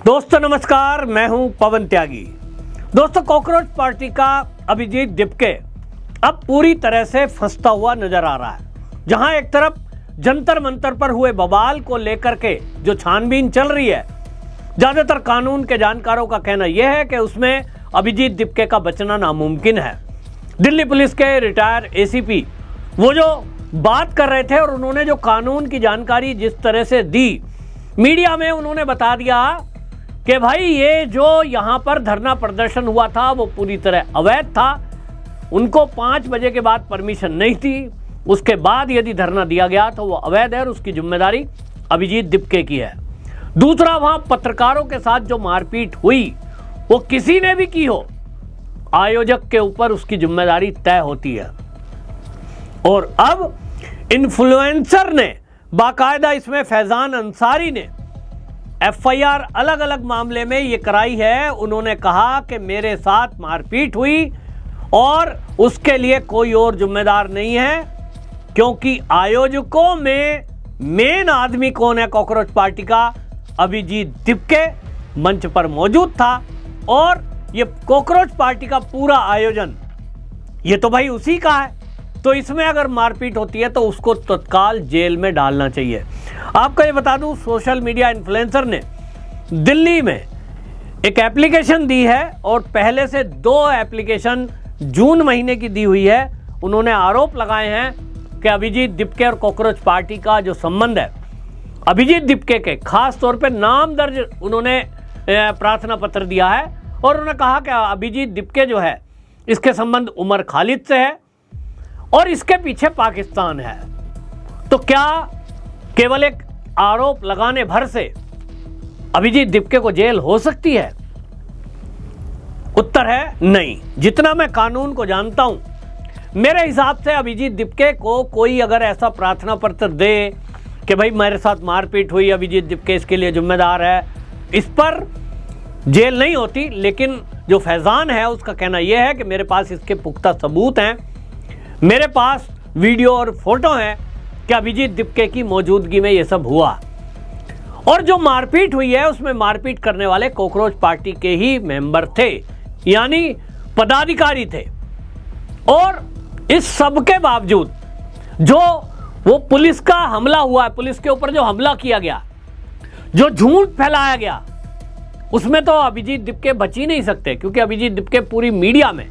दोस्तों नमस्कार, मैं हूं पवन त्यागी। दोस्तों, कॉकरोच पार्टी का अभिजीत दिपके अब पूरी तरह से फंसता हुआ नजर आ रहा है। जहां एक तरफ जंतर मंतर पर हुए बवाल को लेकर के जो छानबीन चल रही है, ज्यादातर कानून के जानकारों का कहना यह है कि उसमें अभिजीत दिपके का बचना नामुमकिन है। दिल्ली पुलिस के रिटायर एसीपी वो जो बात कर रहे थे और उन्होंने जो कानून की जानकारी जिस तरह से दी, मीडिया में उन्होंने बता दिया कि भाई ये जो यहाँ पर धरना प्रदर्शन हुआ था वो पूरी तरह अवैध था। उनको 5 बजे के बाद परमिशन नहीं थी, उसके बाद यदि धरना दिया गया तो वो अवैध है और उसकी जिम्मेदारी अभिजीत दिपके की है। दूसरा, वहाँ पत्रकारों के साथ जो मारपीट हुई वो किसी ने भी की हो, आयोजक के ऊपर उसकी जिम्मेदारी तय होती है। और अब इन्फ्लुएंसर ने बाकायदा इसमें फैजान अंसारी ने एफआईआर अलग अलग मामले में ये कराई है। उन्होंने कहा कि मेरे साथ मारपीट हुई और उसके लिए कोई और जिम्मेदार नहीं है, क्योंकि आयोजकों में मेन आदमी कौन है कॉकरोच पार्टी का? अभिजीत दिपके मंच पर मौजूद था और ये कॉकरोच पार्टी का पूरा आयोजन ये तो भाई उसी का है। तो इसमें अगर मारपीट होती है तो उसको तत्काल जेल में डालना चाहिए। आपको ये बता दूं, सोशल मीडिया इन्फ्लुएंसर ने दिल्ली में एक एप्लीकेशन दी है और पहले से 2 एप्लीकेशन जून महीने की दी हुई है। उन्होंने आरोप लगाए हैं कि अभिजीत दिपके और कॉकरोच पार्टी का जो संबंध है, अभिजीत दिपके के खास तौर पे नाम दर्ज उन्होंने प्रार्थना पत्र दिया है और उन्होंने कहा कि अभिजीत दिपके जो है इसके संबंध उमर खालिद से है और इसके पीछे पाकिस्तान है। तो क्या केवल एक आरोप लगाने भर से अभिजीत दिपके को जेल हो सकती है? उत्तर है नहीं। जितना मैं कानून को जानता हूं, मेरे हिसाब से अभिजीत दिपके को कोई अगर ऐसा प्रार्थना पत्र दे कि भाई मेरे साथ मारपीट हुई, अभिजीत दिपके इसके लिए जिम्मेदार है, इस पर जेल नहीं होती। लेकिन जो फैजान है उसका कहना यह है कि मेरे पास इसके पुख्ता सबूत हैं, मेरे पास वीडियो और फोटो हैं कि अभिजीत दिपके की मौजूदगी में यह सब हुआ। और जो मारपीट हुई है उसमें मारपीट करने वाले कॉकरोच पार्टी के ही मेंबर थे, यानी पदाधिकारी थे। और इस सब के बावजूद जो वो पुलिस का हमला हुआ है, पुलिस के ऊपर जो हमला किया गया, जो झूठ फैलाया गया, उसमें तो अभिजीत दिपके बच ही नहीं सकते, क्योंकि अभिजीत दिपके पूरी मीडिया में,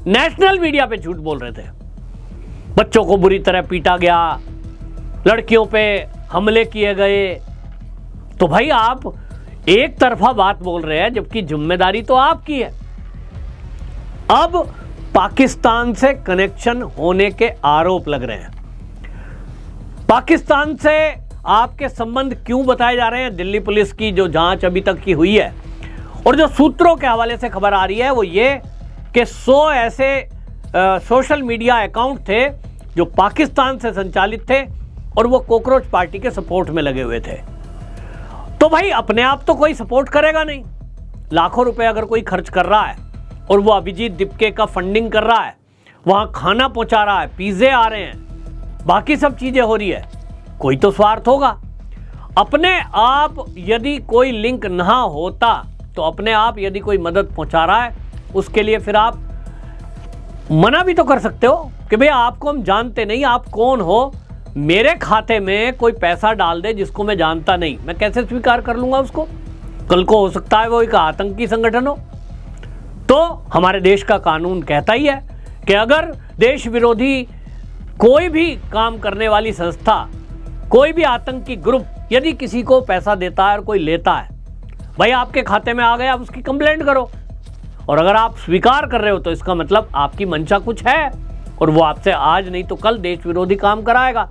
नेशनल मीडिया पे झूठ बोल रहे थे। बच्चों को बुरी तरह पीटा गया, लड़कियों पे हमले किए गए। तो भाई आप एक तरफा बात बोल रहे हैं, जबकि जिम्मेदारी तो आपकी है। अब पाकिस्तान से कनेक्शन होने के आरोप लग रहे हैं। पाकिस्तान से आपके संबंध क्यों बताए जा रहे हैं? दिल्ली पुलिस की जो जांच अभी तक की हुई है और जो सूत्रों के हवाले से खबर आ रही है वो ये कि 100 ऐसे सोशल मीडिया अकाउंट थे जो पाकिस्तान से संचालित थे और वो कॉकरोच पार्टी के सपोर्ट में लगे हुए थे। तो भाई अपने आप तो कोई सपोर्ट करेगा नहीं। लाखों रुपए अगर कोई खर्च कर रहा है और वो अभिजीत दिपके का फंडिंग कर रहा है, वहां खाना पहुंचा रहा है, पिज़्ज़े आ रहे हैं, बाकी सब चीजें हो रही है, कोई तो स्वार्थ होगा। अपने आप यदि कोई लिंक ना होता तो अपने आप यदि कोई मदद पहुंचा रहा है, उसके लिए फिर आप मना भी तो कर सकते हो कि भैया आपको हम जानते नहीं, आप कौन हो, मेरे खाते में कोई पैसा डाल दे जिसको मैं जानता नहीं, मैं कैसे स्वीकार कर लूंगा उसको? कल को हो सकता है वो एक आतंकी संगठन हो। तो हमारे देश का कानून कहता ही है कि अगर देश विरोधी कोई भी काम करने वाली संस्था, कोई भी आतंकी ग्रुप यदि किसी को पैसा देता है और कोई लेता है, भाई आपके खाते में आ गया, आप उसकी कंप्लेंट करो। और अगर आप स्वीकार कर रहे हो तो इसका मतलब आपकी मंशा कुछ है और वो आपसे आज नहीं तो कल देश विरोधी काम कराएगा।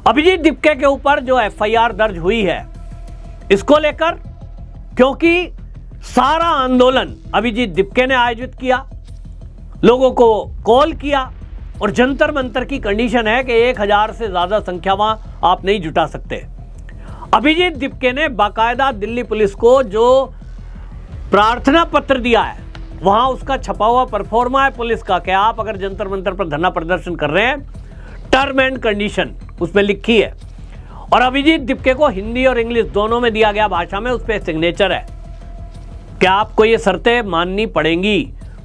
अभिजीत दिपके के ऊपर जो एफआईआर दर्ज हुई है, इसको लेकर, क्योंकि सारा आंदोलन अभिजीत दिपके ने आयोजित किया, लोगों को कॉल किया और जंतर मंतर की कंडीशन है कि 1000 से ज्यादा संख्या वहां आप नहीं जुटा सकते। अभिजीत दिपके ने बाकायदा दिल्ली पुलिस को जो प्रार्थना पत्र दिया है, वहां उसका छपा हुआ परफॉर्मा है पुलिस का कि आप अगर जंतर मंतर पर धरना प्रदर्शन कर रहे हैं, टर्म एंड कंडीशन उसमें लिखी है। और अभिजीत दिपके को हिंदी और इंग्लिश दोनों में दिया गया भाषा में, उस पर सिग्नेचर है कि आपको ये शर्तें माननी पड़ेंगी।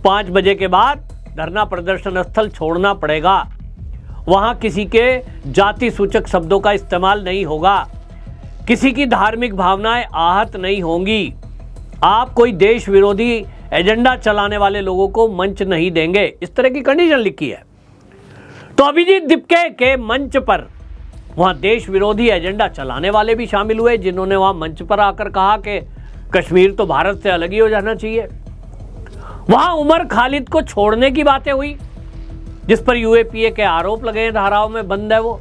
5 बजे के बाद धरना प्रदर्शन स्थल छोड़ना पड़ेगा, वहां किसी के जाति सूचक शब्दों का इस्तेमाल नहीं होगा, किसी की धार्मिक भावनाएं आहत नहीं होंगी, आप कोई देश विरोधी एजेंडा चलाने वाले लोगों को मंच नहीं देंगे, इस तरह की कंडीशन लिखी है। तो अभिजीत दिपके के मंच पर वहां देश विरोधी एजेंडा चलाने वाले भी शामिल हुए, जिन्होंने वहां मंच पर आकर कहा कि कश्मीर तो भारत से अलग ही हो जाना चाहिए। वहां उमर खालिद को छोड़ने की बातें हुई, जिस पर यूएपीए के आरोप लगे हैं, धाराओं में बंद है वो।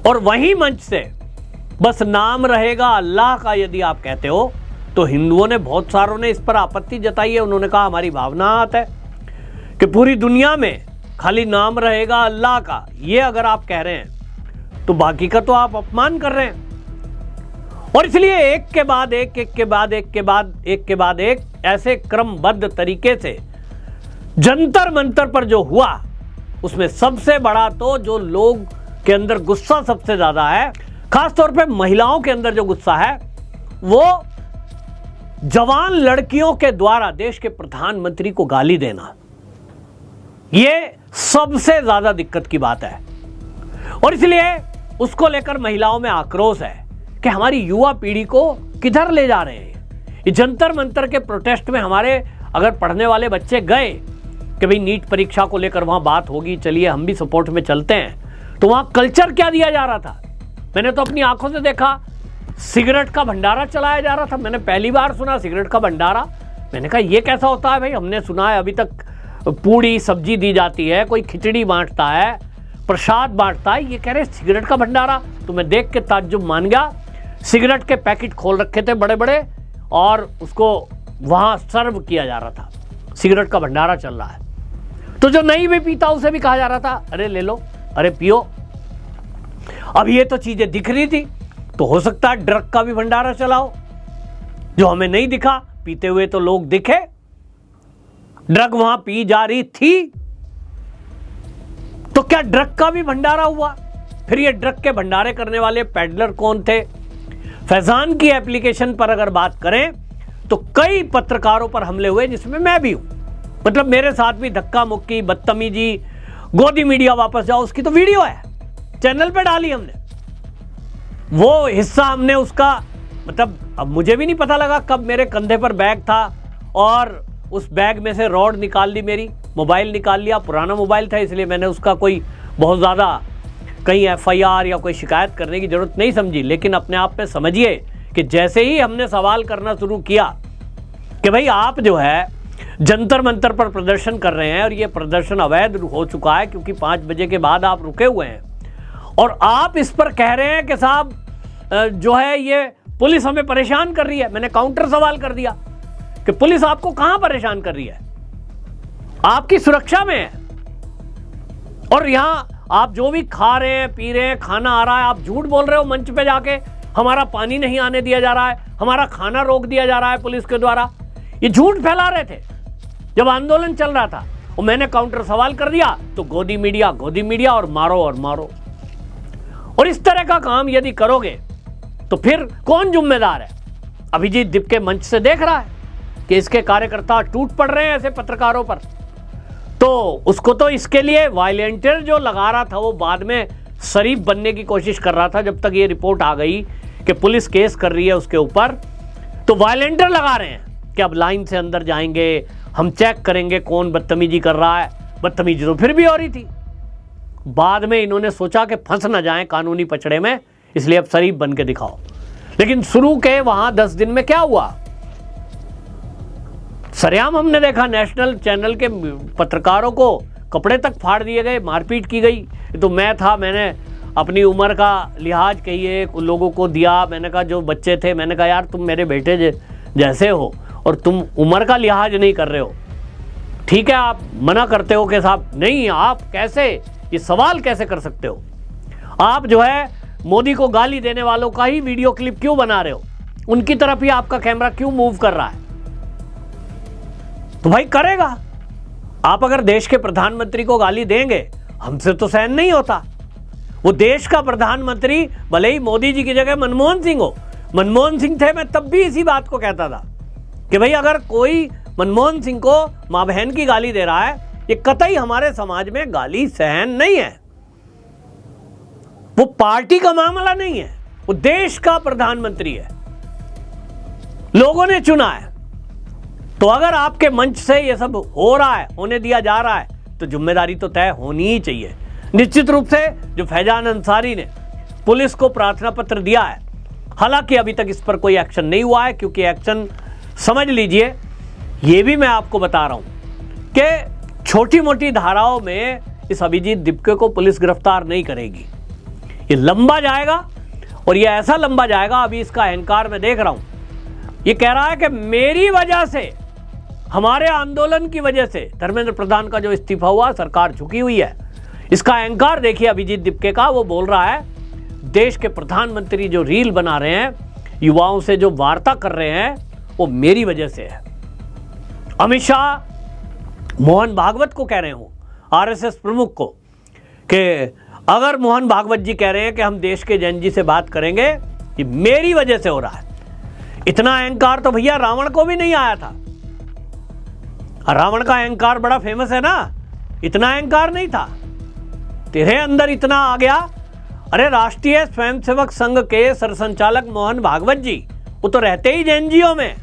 और वहीं मंच से बस नाम रहेगा अल्लाह का यदि आप कहते हो, तो हिंदुओं ने बहुत सारों ने इस पर आपत्ति जताई है। उन्होंने कहा हमारी भावनात है कि पूरी दुनिया में खाली नाम रहेगा अल्लाह का, ये अगर आप कह रहे हैं तो बाकी का तो आप अपमान कर रहे हैं। और इसलिए एक के बाद एक, एक के बाद एक के बाद एक के बाद एक, ऐसे क्रमबद्ध तरीके से जंतर मंतर पर जो हुआ, उसमें सबसे बड़ा तो जो लोग के अंदर गुस्सा सबसे ज्यादा है, खासतौर पे महिलाओं के अंदर जो गुस्सा है, वो जवान लड़कियों के द्वारा देश के प्रधानमंत्री को गाली देना, ये सबसे ज्यादा दिक्कत की बात है। और इसलिए उसको लेकर महिलाओं में आक्रोश है कि हमारी युवा पीढ़ी को किधर ले जा रहे हैं। ये जंतर मंतर के प्रोटेस्ट में हमारे अगर पढ़ने वाले बच्चे गए कि भाई नीट परीक्षा को लेकर वहां बात होगी, चलिए हम भी सपोर्ट में चलते हैं, तो वहां कल्चर क्या दिया जा रहा था? मैंने तो अपनी आंखों से देखा, सिगरेट का भंडारा चलाया जा रहा था। मैंने पहली बार सुना सिगरेट का भंडारा। मैंने कहा ये कैसा होता है भाई? हमने सुना है अभी तक पूड़ी सब्जी दी जाती है, कोई खिचड़ी बांटता है, प्रसाद बांटता है, ये कह रहे सिगरेट का भंडारा। तो मैं देख के ताज्जुब मान गया। सिगरेट के पैकेट खोल रखे थे बड़े बड़े और उसको वहां सर्व किया जा रहा था। सिगरेट का भंडारा चल रहा है। तो जो नहीं भी पीता उसे भी कहा जा रहा था अरे ले लो, अरे पियो। अब ये तो चीजें दिख रही थी, तो हो सकता है ड्रग का भी भंडारा चलाओ, जो हमें नहीं दिखा। पीते हुए तो लोग दिखे, ड्रग वहां पी जा रही थी, तो क्या ड्रग का भी भंडारा हुआ? फिर ये ड्रग के भंडारे करने वाले पेडलर कौन थे? फैजान की एप्लीकेशन पर अगर बात करें तो कई पत्रकारों पर हमले हुए, जिसमें मैं भी हूं। मतलब मेरे साथ भी धक्का मुक्की, बदतमीजी, गोदी मीडिया वापस जाओ, उसकी तो वीडियो है, चैनल पे डाली हमने। वो हिस्सा हमने उसका, मतलब अब मुझे भी नहीं पता लगा कब मेरे कंधे पर बैग था और उस बैग में से रॉड निकाल ली, मेरी मोबाइल निकाल लिया। पुराना मोबाइल था, इसलिए मैंने उसका कोई बहुत ज़्यादा कहीं एफआईआर या कोई शिकायत करने की ज़रूरत नहीं समझी। लेकिन अपने आप में समझिए कि जैसे ही हमने सवाल करना शुरू किया कि भाई आप जो है जंतर मंतर पर प्रदर्शन कर रहे हैं और ये प्रदर्शन अवैध हो चुका है, क्योंकि 5 बजे के बाद आप रुके हुए हैं, और आप इस पर कह रहे हैं कि साहब जो है ये पुलिस हमें परेशान कर रही है। मैंने काउंटर सवाल कर दिया कि पुलिस आपको कहां परेशान कर रही है? आपकी सुरक्षा में है। और यहां आप जो भी खा रहे हैं, पी रहे हैं, खाना आ रहा है, आप झूठ बोल रहे हो मंच पे जाके, हमारा पानी नहीं आने दिया जा रहा है, हमारा खाना रोक दिया जा रहा है पुलिस के द्वारा। ये झूठ फैला रहे थे जब आंदोलन चल रहा था, और मैंने काउंटर सवाल कर दिया तो गोदी मीडिया और मारो और मारो। और इस तरह का काम यदि करोगे तो फिर कौन जिम्मेदार है? अभिजीत दिपके मंच से देख रहा है कि इसके कार्यकर्ता टूट पड़ रहे हैं ऐसे पत्रकारों पर, तो उसको तो इसके लिए वॉलंटियर जो लगा रहा था वो बाद में शरीफ बनने की कोशिश कर रहा था। जब तक ये रिपोर्ट आ गई कि पुलिस केस कर रही है उसके ऊपर, तो वॉलंटियर लगा रहे हैं कि अब लाइन से अंदर जाएंगे, हम चेक करेंगे कौन बदतमीजी कर रहा है। बदतमीजी तो फिर भी हो रही थी। बाद में इन्होंने सोचा कि फंस ना जाएं कानूनी पचड़े में, इसलिए अब शरीफ बन के दिखाओ। लेकिन शुरू के वहां 10 दिन में क्या हुआ? सरेआम हमने देखा, नेशनल चैनल के पत्रकारों को कपड़े तक फाड़ दिए गए, मारपीट की गई। तो मैं था, मैंने अपनी उम्र का लिहाज कहिए लोगों को दिया। मैंने कहा जो बच्चे थे, मैंने कहा यार तुम मेरे बेटे जैसे हो और तुम उम्र का लिहाज नहीं कर रहे हो। ठीक है, आप मना करते हो कि साहब नहीं, आप कैसे ये सवाल कैसे कर सकते हो? आप जो है मोदी को गाली देने वालों का ही वीडियो क्लिप क्यों बना रहे हो? उनकी तरफ ही आपका कैमरा क्यों मूव कर रहा है? तो भाई करेगा। आप अगर देश के प्रधानमंत्री को गाली देंगे, हमसे तो सहन नहीं होता। वो देश का प्रधानमंत्री, भले ही मोदी जी की जगह मनमोहन सिंह हो, मनमोहन सिंह थे, मैं तब भी इसी बात को कहता था कि भाई अगर कोई मनमोहन सिंह को मां बहन की गाली दे रहा है, ये कतई हमारे समाज में गाली सहन नहीं है। वो पार्टी का मामला नहीं है, वो देश का प्रधानमंत्री है, लोगों ने चुना है। तो अगर आपके मंच से ये सब हो रहा है, होने दिया जा रहा है, तो जिम्मेदारी तो तय होनी ही चाहिए। निश्चित रूप से जो फैजान अंसारी ने पुलिस को प्रार्थना पत्र दिया है, हालांकि अभी तक इस पर कोई एक्शन नहीं हुआ है, क्योंकि एक्शन समझ लीजिए, ये भी मैं आपको बता रहा हूं कि छोटी मोटी धाराओं में इस अभिजीत दिपके को पुलिस गिरफ्तार नहीं करेगी। ये लंबा जाएगा, और ये ऐसा लंबा जाएगा, अभी इसका अहंकार मैं देख रहा हूं। ये कह रहा है कि मेरी वजह से, हमारे आंदोलन की वजह से धर्मेंद्र प्रधान का जो इस्तीफा हुआ, सरकार झुकी हुई है। इसका अहंकार देखिए अभिजीत दिपके का। वो बोल रहा है देश के प्रधानमंत्री जो रील बना रहे हैं, युवाओं से जो वार्ता कर रहे हैं, वो मेरी वजह से है। अमित शाह मोहन भागवत को कह रहे हो, आरएसएस प्रमुख को, कि अगर मोहन भागवत जी कह रहे हैं कि हम देश के जैन जी से बात करेंगे, ये मेरी वजह से हो रहा है। इतना अहंकार तो भैया रावण को भी नहीं आया था। रावण का अहंकार बड़ा फेमस है ना, इतना अहंकार नहीं था, तेरे अंदर इतना आ गया। अरे राष्ट्रीय स्वयंसेवक संघ के सरसंचालक मोहन भागवत जी, वो तो रहते ही जैनजियों में,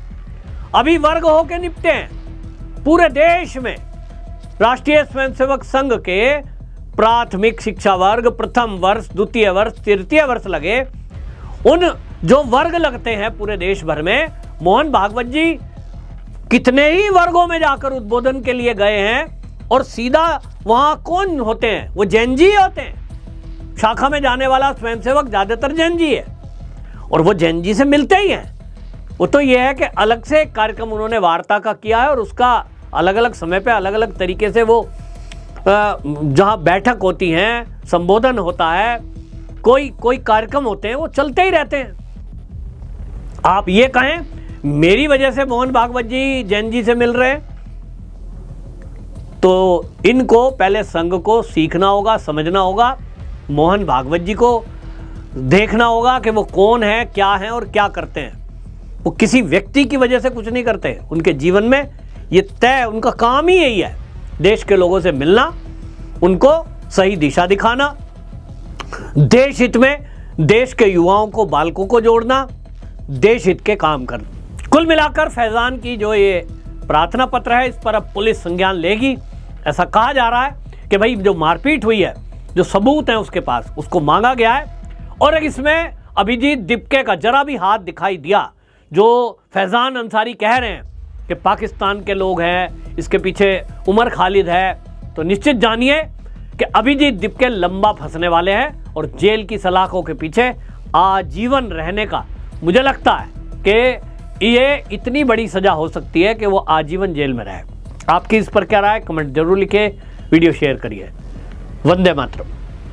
अभी वर्ग होके निपटे हैं पूरे देश में। राष्ट्रीय स्वयंसेवक संघ के प्राथमिक शिक्षा वर्ग, प्रथम वर्ष, द्वितीय वर्ष, तृतीय वर्ष लगे, उन जो वर्ग लगते हैं पूरे देश भर में, मोहन भागवत जी कितने ही वर्गों में जाकर उद्बोधन के लिए गए हैं, और सीधा वहां कौन होते हैं? वो जैन जी होते हैं। शाखा में जाने वाला स्वयंसेवक ज्यादातर जैन जी है, और वो जैन जी से मिलते ही हैं। वो तो ये है कि अलग से एक कार्यक्रम उन्होंने वार्ता का किया है, और उसका अलग अलग समय पे अलग अलग तरीके से वो जहां बैठक होती है, संबोधन होता है, कोई कार्यक्रम होते हैं, वो चलते ही रहते हैं। आप ये कहें मेरी वजह से मोहन भागवत जी जैन जी से मिल रहे हैं, तो इनको पहले संघ को सीखना होगा, समझना होगा, मोहन भागवत जी को देखना होगा कि वो कौन है, क्या है और क्या करते हैं। वो किसी व्यक्ति की वजह से कुछ नहीं करते, उनके जीवन में ये तय, उनका काम ही यही है, देश के लोगों से मिलना, उनको सही दिशा दिखाना, देश हित में देश के युवाओं को, बालकों को जोड़ना, देश हित के काम करना। कुल मिलाकर फैजान की जो ये प्रार्थना पत्र है, इस पर अब पुलिस संज्ञान लेगी। ऐसा कहा जा रहा है कि भाई जो मारपीट हुई है, जो सबूत है उसके पास, उसको मांगा गया है, और इसमें अभिजीत दिपके का जरा भी हाथ दिखाई दिया। जो फैजान अंसारी कह रहे हैं कि पाकिस्तान के लोग हैं, इसके पीछे उमर खालिद है, तो निश्चित जानिए कि अभिजीत दिपके लंबा फंसने वाले हैं, और जेल की सलाखों के पीछे आजीवन रहने का मुझे लगता है कि ये इतनी बड़ी सजा हो सकती है कि वो आजीवन जेल में रहे। आपकी इस पर क्या राय, कमेंट जरूर लिखें, वीडियो शेयर करिए। वंदे मातरम।